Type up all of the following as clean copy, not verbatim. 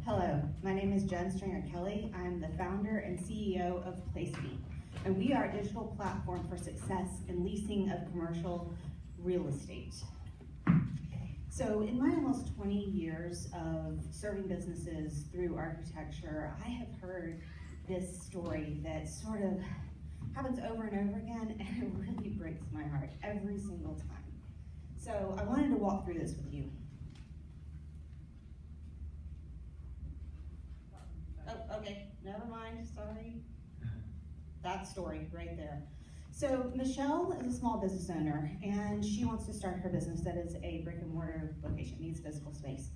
Hello, my name is Jen Stringer-Kelly. I'm the founder and CEO of Placity, and we are a digital platform for success in leasing of commercial real estate. So in my almost 20 years of serving businesses through architecture, I have heard this story that sort of happens over and over again, and it really breaks my heart every single time. So I wanted to walk through this with you. Oh, okay, never mind, sorry. That story right there. So Michelle is a small business owner, and she wants to start her business that is a brick and mortar location, needs physical space.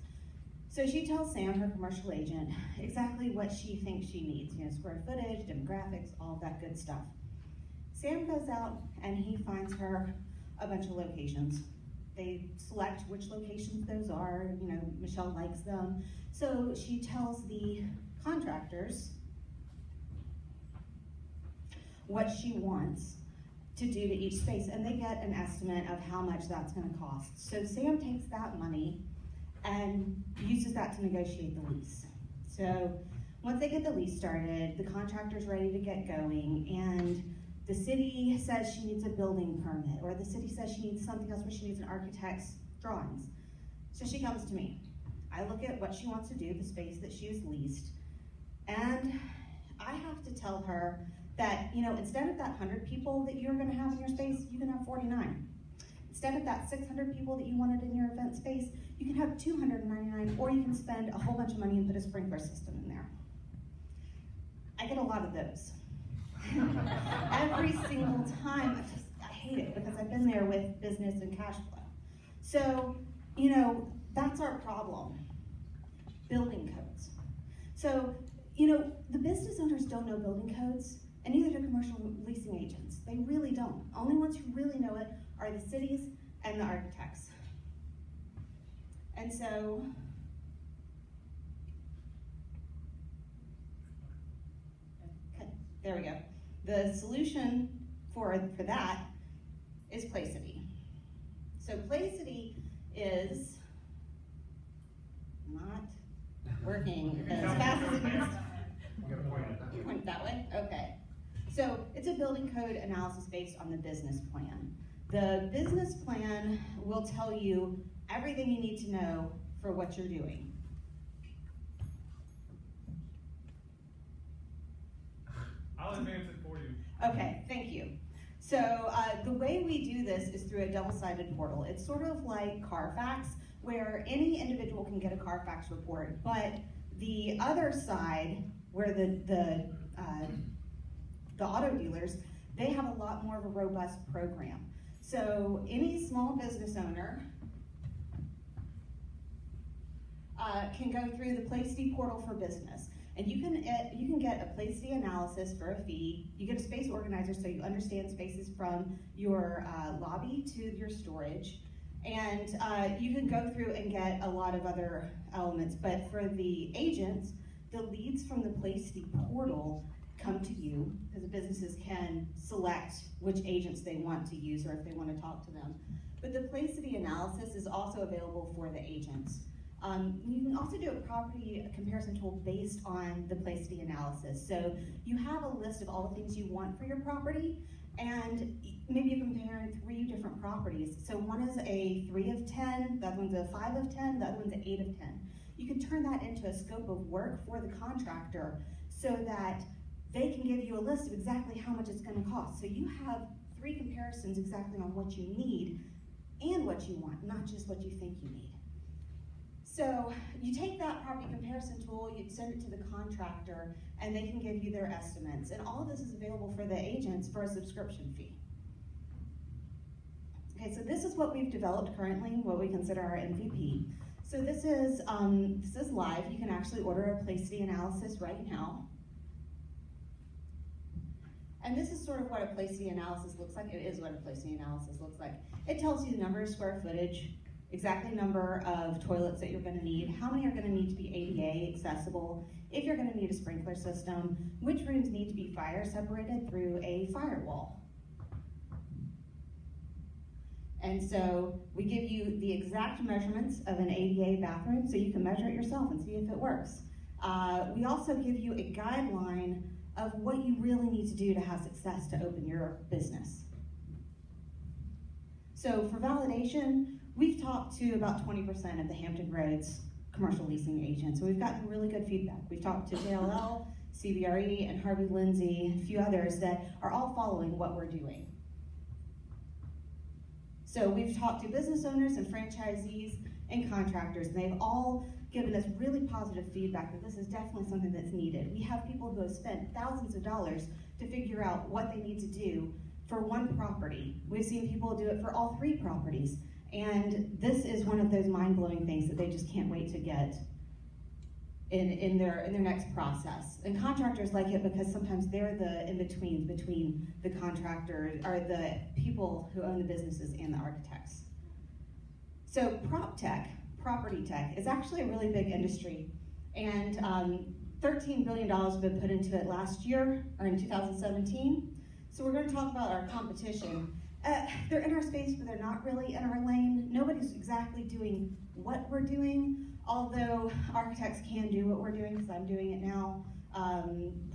So she tells Sam, her commercial agent, exactly what she thinks she needs, square footage, demographics, all that good stuff. Sam goes out and he finds her a bunch of locations. They select which locations those are, Michelle likes them. So she tells the contractors what she wants to do to each space, and they get an estimate of how much that's going to cost. So Sam takes that money and uses that to negotiate the lease. So once they get the lease started, the contractor's ready to get going, and the city says she needs a building permit, or the city says she needs something else where she needs an architect's drawings. So she comes to me. I look at what she wants to do, the space that she has leased, and I have to tell her that, instead of that 100 people that you're gonna have in your space, you can have 49. Instead of that 600 people that you wanted in your event space, you can have 299, or you can spend a whole bunch of money and put a sprinkler system in there. I get a lot of those. Every single time, I hate it because I've been there with business and cash flow. So, that's our problem, building codes. So, the business owners don't know building codes, and neither do commercial leasing agents. They really don't. Only ones who really know it are the cities and the architects. And so, okay, there we go. The solution for that is Placity. So Placity is not working as fast as it needs to. You point that way? Okay. So it's a building code analysis based on the business plan. The business plan will tell you everything you need to know for what you're doing. I'll advance it for you. Okay, thank you. So the way we do this is through a double-sided portal. It's sort of like Carfax, where any individual can get a Carfax report, but the other side, where the auto dealers, they have a lot more of a robust program. So any small business owner can go through the Placity portal for business. And you can get a Placity analysis for a fee. You get a space organizer so you understand spaces from your lobby to your storage. And you can go through and get a lot of other elements. But for the agents, the leads from the Placity portal come to you, because the businesses can select which agents they want to use or if they want to talk to them. But the Placity analysis is also available for the agents. You can also do a property comparison tool based on the Placity analysis. So you have a list of all the things you want for your property, and maybe you compare 3 different properties. So one is a 3 of 10, the other one's a 5 of 10, the other one's an 8 of 10. You can turn that into a scope of work for the contractor so that they can give you a list of exactly how much it's going to cost. So you have 3 comparisons exactly on what you need and what you want, not just what you think you need. So you take that property comparison tool, you send it to the contractor, and they can give you their estimates. And all of this is available for the agents for a subscription fee. Okay, so this is what we've developed currently, what we consider our MVP. So this is live. You can actually order a Placity analysis right now. And this is sort of what a Placity analysis looks like. It is what a Placity analysis looks like. It tells you the number of square footage, exactly number of toilets that you're going to need, how many are going to need to be ADA accessible, if you're going to need a sprinkler system, which rooms need to be fire separated through a firewall. And so we give you the exact measurements of an ADA bathroom so you can measure it yourself and see if it works. We also give you a guideline of what you really need to do to have success to open your business. So for validation, we've talked to about 20% of the Hampton Roads commercial leasing agents, and we've gotten really good feedback. We've talked to JLL, CBRE, and Harvey Lindsay, a few others that are all following what we're doing. So we've talked to business owners and franchisees and contractors, and they've all given us really positive feedback that this is definitely something that's needed. We have people who have spent thousands of dollars to figure out what they need to do for one property. We've seen people do it for all 3 properties. And this is one of those mind-blowing things that they just can't wait to get in their next process. And contractors like it because sometimes they're the in-betweens between the contractors, or the people who own the businesses and the architects. So prop tech, property tech, is actually a really big industry. And $13 billion has been put into it last year, or in 2017. So we're going to talk about our competition. They're in our space, but they're not really in our lane. Nobody's exactly doing what we're doing, although architects can do what we're doing, because I'm doing it now.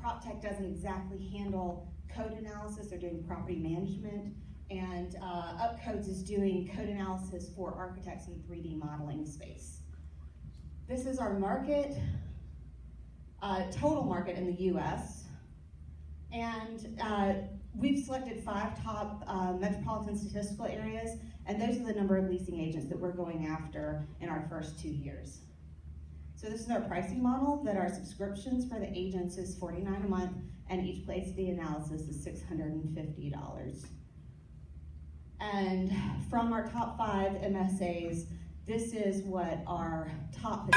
Prop tech doesn't exactly handle code analysis. They're doing property management, and Upcodes is doing code analysis for architects in 3D modeling space. This is our market, total market in the US, and we've selected 5 top metropolitan statistical areas, and those are the number of leasing agents that we're going after in our first 2 years. So this is our pricing model, that our subscriptions for the agents is $49 a month, and each Placity analysis is $650. And from our top 5 MSAs, this is what our top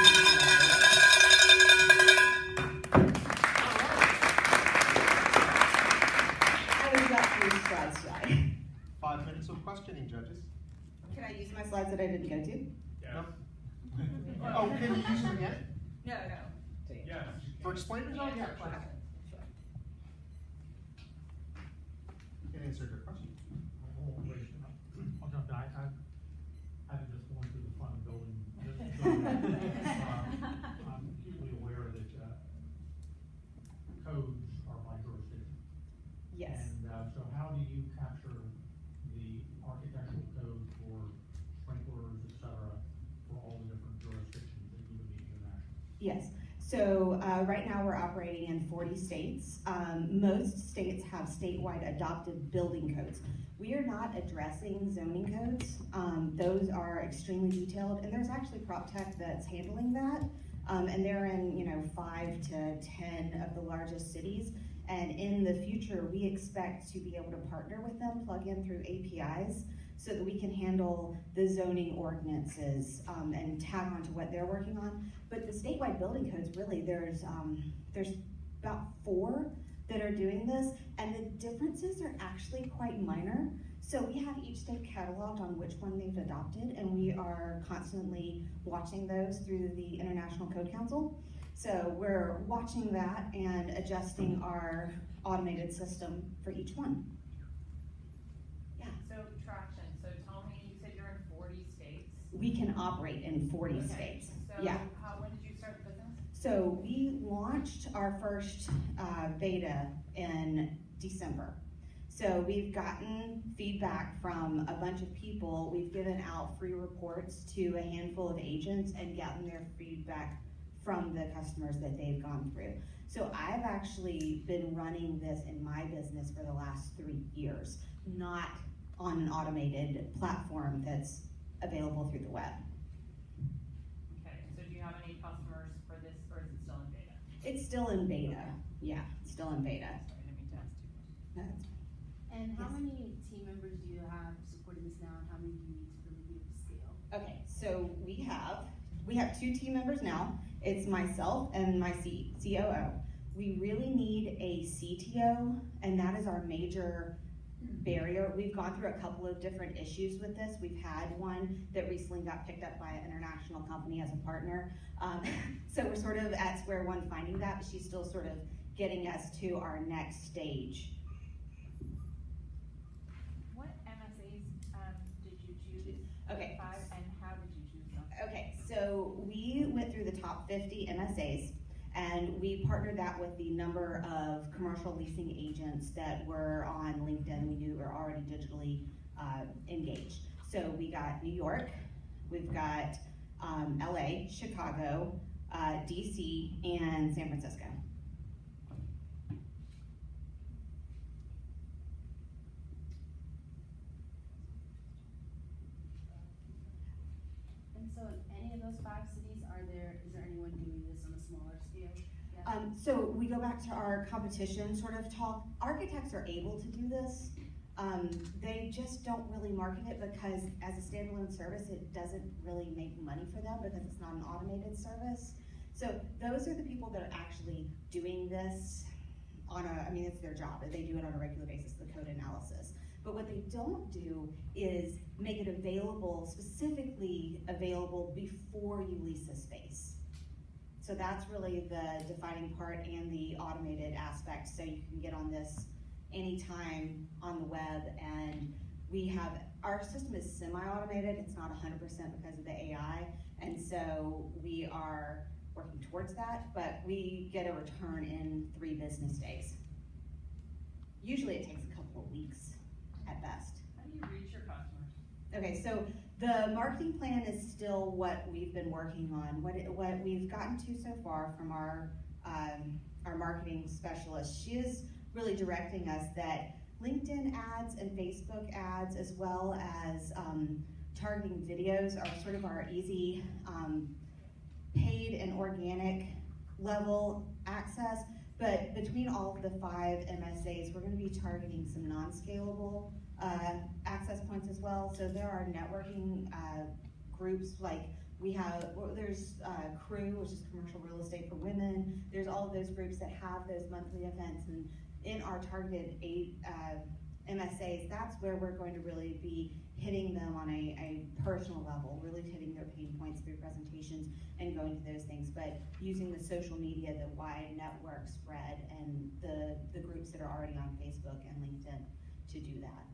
slides today. 5 minutes of questioning, judges. Can I use my slides that I didn't go to? Yes. No. Oh, can you use them again? No. Yes. For explainers? Oh, yeah, sure. You can answer your question. I'll jump in. I've just gone through the front of the building. I'm acutely aware that codes are by jurisdiction. Yes. And so how do you capture the architectural code for sprinklers, et cetera, for all the different jurisdictions that you would need internationally? Yes. So right now we're operating in 40 states. Most states have statewide adopted building codes. We are not addressing zoning codes. Those are extremely detailed, and there's actually prop tech that's handling that. And they're in 5 to 10 of the largest cities. And in the future, we expect to be able to partner with them, plug in through APIs, so that we can handle the zoning ordinances and tag on to what they're working on. But the statewide building codes, really, there's about 4 that are doing this, and the differences are actually quite minor. So we have each state cataloged on which one they've adopted, and we are constantly watching those through the International Code Council. So we're watching that and adjusting our automated system for each one. Yeah. So traction, so tell me, you said you're in 40 states? We can operate in 40 Okay. states. So Yeah. when did you start the business? So we launched our first beta in December. So we've gotten feedback from a bunch of people. We've given out free reports to a handful of agents and gotten their feedback from the customers that they've gone through. So I've actually been running this in my business for the last 3 years, not on an automated platform that's available through the web. Okay, so do you have any customers for this, or is it still in beta? It's still in beta. Yeah, it's still in beta. Sorry, I didn't mean to ask too much. That's- And how Yes. many team members do you have supporting this now, and how many do you need to really be able to scale? Okay, so we have 2 team members now. It's myself and my COO. We really need a CTO, and that is our major barrier. We've gone through a couple of different issues with this. We've had one that recently got picked up by an international company as a partner. So we're sort of at square one finding that, but she's still sort of getting us to our next stage. What MSAs did you choose? Okay. 5, and how did you choose them? Okay, so we went through the top 50 MSAs, And we partnered that with the number of commercial leasing agents that were on LinkedIn. We knew were already digitally engaged. So we got New York, we've got LA, Chicago, DC, and San Francisco. And so in any of those 5 cities, is there anyone doing this on a smaller scale? Yeah. So we go back to our competition sort of talk. Architects are able to do this. They just don't really market it because as a standalone service, it doesn't really make money for them because it's not an automated service. So those are the people that are actually doing this it's their job. They do it on a regular basis, the code analysis. But what they don't do is make it available, specifically available before you lease a space. So that's really the defining part and the automated aspect. So you can get on this anytime on the web, and our system is semi-automated. It's not 100% because of the AI, and so we are working towards that, but we get a return in 3 business days. Usually it takes a couple of weeks at best. How do you reach your customers? Okay, so the marketing plan is still what we've been working on. What we've gotten to so far from our marketing specialist, she is really directing us that LinkedIn ads and Facebook ads, as well as targeting videos, are sort of our easy paid and organic level access. But between all of the 5 MSAs, we're going to be targeting some non-scalable access points as well. So there are networking groups like there's Crew, which is commercial real estate for women. There's all of those groups that have those monthly events, and in our targeted 8 MSAs, that's where we're going to really be hitting them on a personal level, really hitting their pain points through presentations and going to those things, but using the social media, the wide network spread, and the groups that are already on Facebook and LinkedIn to do that.